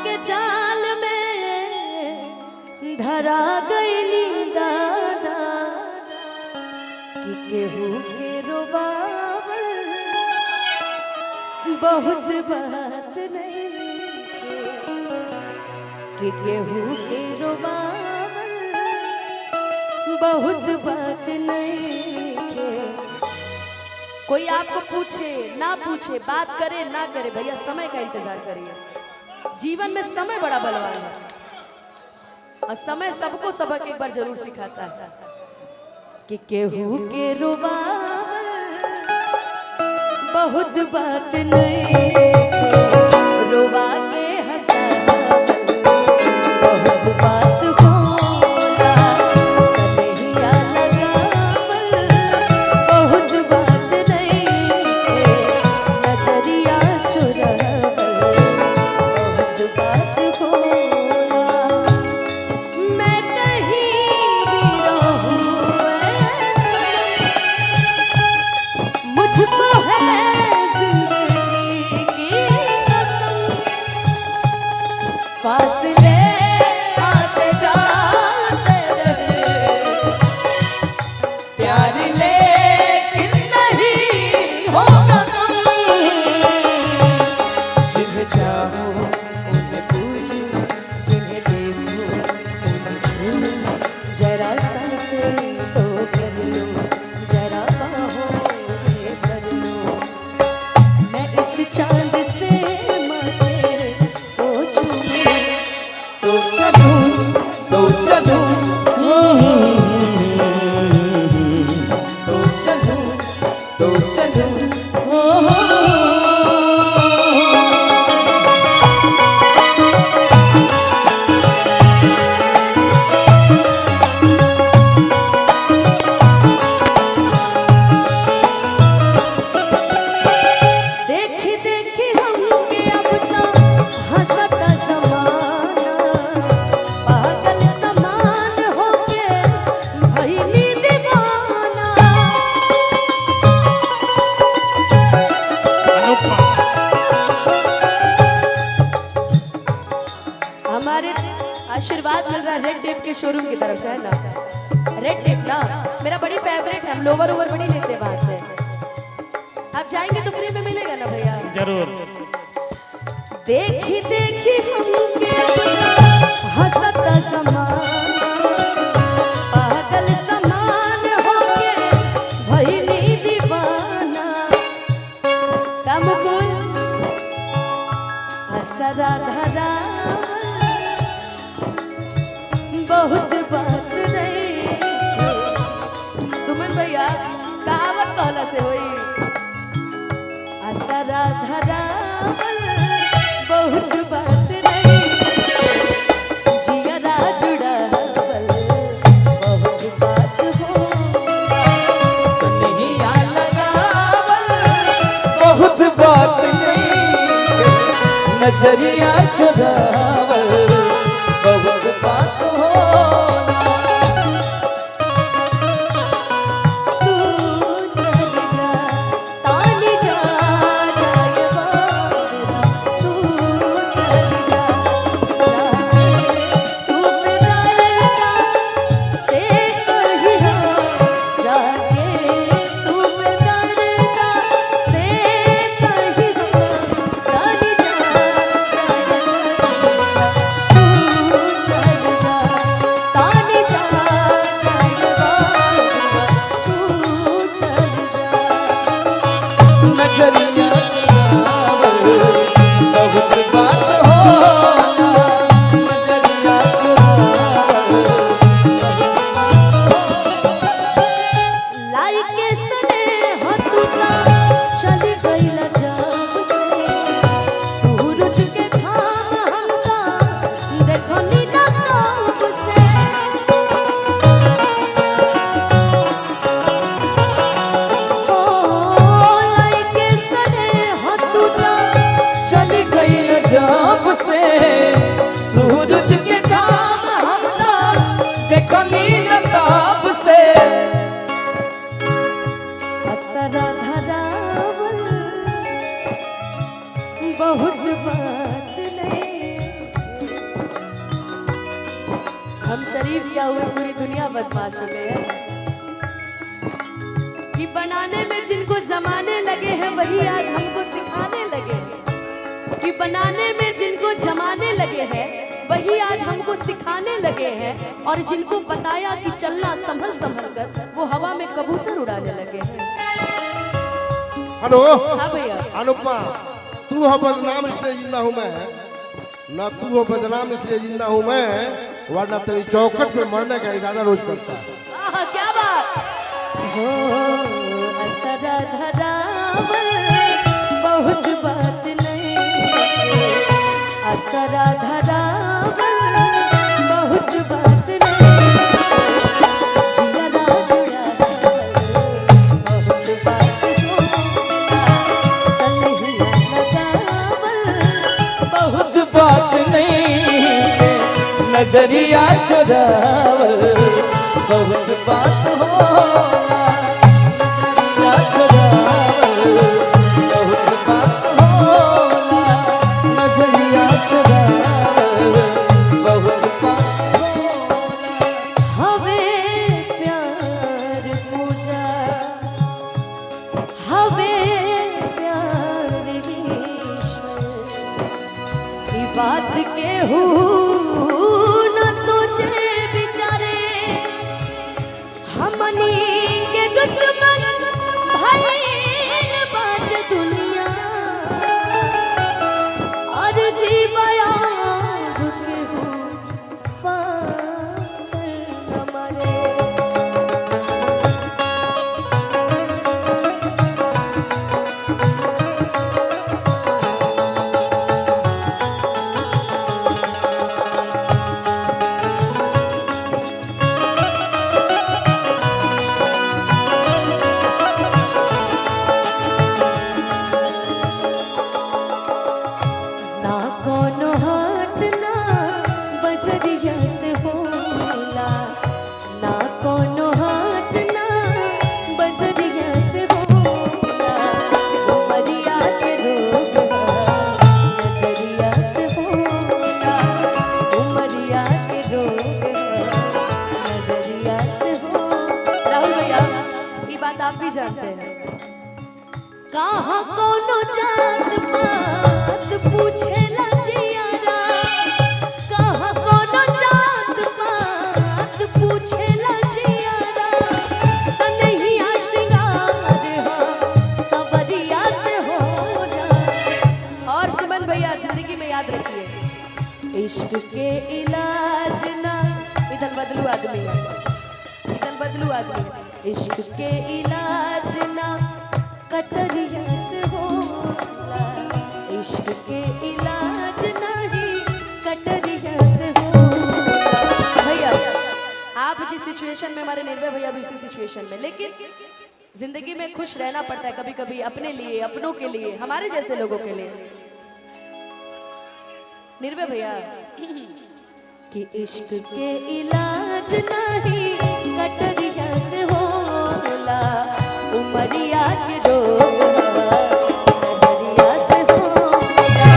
के जाल में धरा गईली दादा कि केहू के रोबावल बहुत बात नहीं कि केहू के रोबावल बहुत बात नहीं के। कोई आपको पूछे ना पूछे, बात करे ना करे, भैया समय का इंतजार करिए। जीवन में समय बड़ा बलवान है और समय सबको सबक एक बार जरूर सिखाता है कि केहू के रोबावल बहुत बात नहीं, रोवा के हंसावल बहुत बात होला, सनहिया लगावल बहुत बात नहीं, नजरिया चुरावल बहुत बात होला। मैं कहीं भी रहूं मुझको है जिंदगी की कसम, फासले आते जाते रहे प्यार लेकिन नहीं होगा कम। जिन्हें चाहो उन्हें पूछो, जिन्हें देखो उन्हें छू लो, जरा सांसें तो कर लो, जरा बाहों में भर लो। मैं इस चांद से माथे को छूऊं तो चलूं तो चलूं तो चलूं तो चलूं देखी देखी हमके अब तो हंसता ज़माना, पागल समान होके भइली दीवाना। हमारे आशीर्वाद मिल रहा है रेड टेप के शोरूम की तरफ से, है ना? रेड टेप ना मेरा बड़ी फेवरेट है, हम लोवर ओवर बड़ी लेते हैं वहां से। आप जाएंगे तो फ्री में मिलेगा ना भैया? जरूर। देखी देखी हमके हंसता ज़माना, पागल समान होके भइली दीवाना। कमकुल असरा धरावल बहुत बात नहीं। सुमन भैया कहावत कहला से होई, असरा धरावल बहुत बात नहीं, जियरा जुड़ावल बहुत बात होला। सनहिया लगावल बहुत बात नहीं, नजरिया चुरावल बहुत बात होला। तू चल जा तानी जा जाए बाबरा, तू चल जा जाके तू बेदर्दा से कहिया, जाके तू बेदर्दा से कहिया, तानी जा जाए बाबरा, तू चल जा तानी जा जाए बाबरा, तू चल जा। नजरिया चुरावल बहुत बात होला, नजरिया चुरावल बहुत बात होला। लाइके सने हो तू ता चली गईला जब से, सूरज के खाम हमका देखनी ना तब से। ओ लाइके सने हो तू ता चली गई न जब से, सूरज के काम हम ना देखली न तब से। असरा धरावल बहुत बात नहीं, शरीफ क्या हुए, पूरी दुनिया बदमाश हो गई है कि बनाने में जिनको जमाने लगे हैं वही आज हमको सिखाने लगे हैं, कि बनाने में जिनको जमाने लगे हैं वही आज हमको सिखाने लगे हैं, और जिनको बताया कि चलना संभल संभल कर वो हवा में कबूतर उड़ाने लगे हैं। हेलो हाँ भैया। अनुपमा, तू हो बदनाम इसलिए जिंदा हूँ मैं, ना तू हो बदनाम इसलिए जिंदा हूँ मैं, वरना तेरी चौखट पे मरने का इरादा रोज करता है। क्या बात हो, असरा धरावल बहुत बात नहीं, असरा धरावल बहुत बात नहीं, जियरा जुड़ावल बहुत बात हो, सनहिया लगावल बहुत बात नहीं, नजरिया चुरावल बहुत बात होला, नजरिया चुरावल बहुत बात होला, नजरिया चुरावल बहुत बात होला। हवे प्यार पूजा, हवे प्यार ईश्वर, ई बात के न सोचे बिचारे, हमनी के दुश्मन भइल बाट दुनिया, और जीवया के हो पार हमारे। ना कोनो हाथ ना बजरिया से होला, ना कोनो हाथ ना बजरिया से होला, उमरिया के रोग नजरिया से होला, उमरिया के रोग नजरिया से हो। राहुल भैया, ये बात आप भी जानते हैं, कहाँ कोनो जात पात पूछेला जियारा, कहाँ कोनो जात पात पूछेला जियारा, सनहिया श्रृंगार हो सवरिया से होला। और सुमन भैया, जिंदगी में याद रखिए, इश्क के इलाज ना, इधर बदलू आदमी है, इधर बदलू आदमी है, इश्क के इलाज ना कटरिया से होला, इश्क के इलाज नहीं कटरिया से होला। भैया, आप जिस सिचुएशन में, हमारे निर्भय भैया भी इसी सिचुएशन में, लेकिन जिंदगी में खुश रहना पड़ता है कभी कभी, अपने लिए, अपनों के लिए, हमारे जैसे लोगों के लिए। निर्भय भैया कि इश्क के इलाज नहीं कटरिया से होला, उमरिया के रोग नजरिया से होला,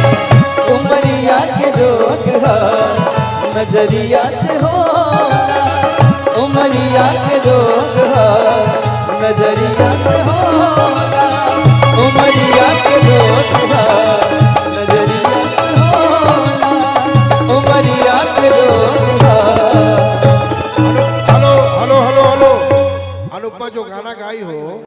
उमरिया के रोग नजरिया से होला, उमरिया के रोग नजरिया से होला, उमरिया के रोग नजरिया से होला, उमरिया के रोग। Hello hello hello hello, Anupama जो गाना गाई हो